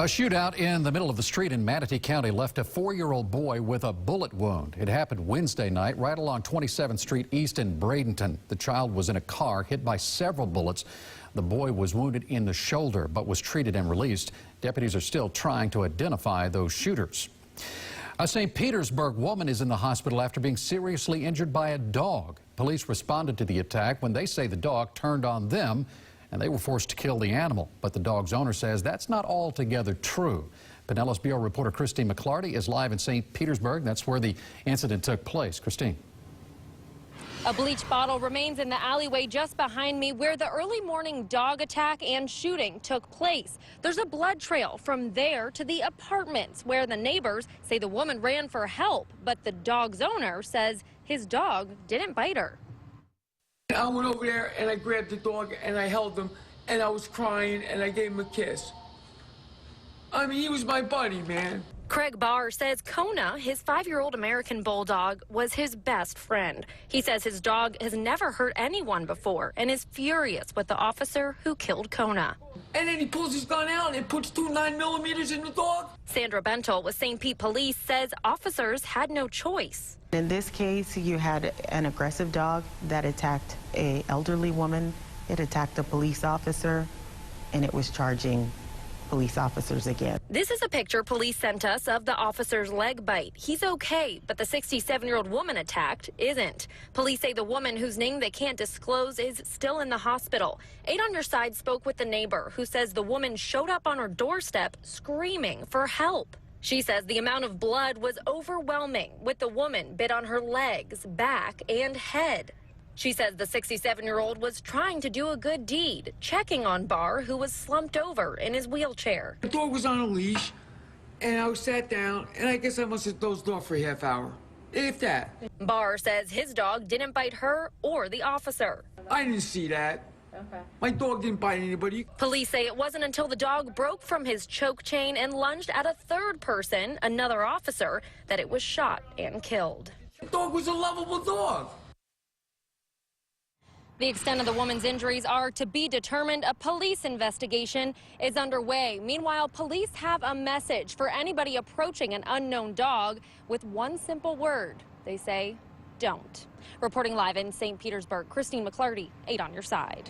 A shootout in the middle of the street in Manatee County left a 4-year-old boy with a bullet wound. It happened Wednesday night right along 27th Street East in Bradenton. The child was in a car hit by several bullets. The boy was wounded in the shoulder but was treated and released. Deputies are still trying to identify those shooters. A St. Petersburg woman is in the hospital after being seriously injured by a dog. Police responded to the attack when they say the dog turned on them and they were forced to kill the animal. But the dog's owner says that's not altogether true. Pinellas Bureau reporter Christine McClarty is live in St. Petersburg. That's where the incident took place. Christine. A bleach bottle remains in the alleyway just behind me where the early morning dog attack and shooting took place. There's a blood trail from there to the apartments where the neighbors say the woman ran for help, but the dog's owner says his dog didn't bite her. I went over there and I grabbed the dog and I held him and I was crying and I gave him a kiss. I mean, he was my buddy, man. Craig Barr says Kona, his 5-year-old American bulldog, was his best friend. He says his dog has never hurt anyone before and is furious with the officer who killed Kona. And then he pulls his gun out and puts 2 9mm in the dog. Sandra Bentel with St. Pete Police says officers had no choice. In this case, you had an aggressive dog that attacked an elderly woman. It attacked a police officer, and it was charging police officers again. This is a picture police sent us of the officer's leg bite. He's okay, but the 67-year-old woman attacked isn't. Police say the woman, whose name they can't disclose, is still in the hospital. 8 on Your Side spoke with the neighbor who says the woman showed up on her doorstep screaming for help. She says the amount of blood was overwhelming, with the woman bit on her legs, back, and head. She says the 67-year-old was trying to do a good deed, checking on Barr, who was slumped over in his wheelchair. The dog was on a leash, and I sat down, and I guess I must have dozed off for a half hour, if that. Barr says his dog didn't bite her or the officer. I didn't see that. Okay. My dog didn't bite anybody. Police say it wasn't until the dog broke from his choke chain and lunged at a third person, another officer, that it was shot and killed. The dog was a lovable dog. The extent of the woman's injuries are to be determined. A police investigation is underway. Meanwhile, police have a message for anybody approaching an unknown dog with one simple word. They say, don't. Reporting live in St. Petersburg, Christine McClarty, 8 on Your Side.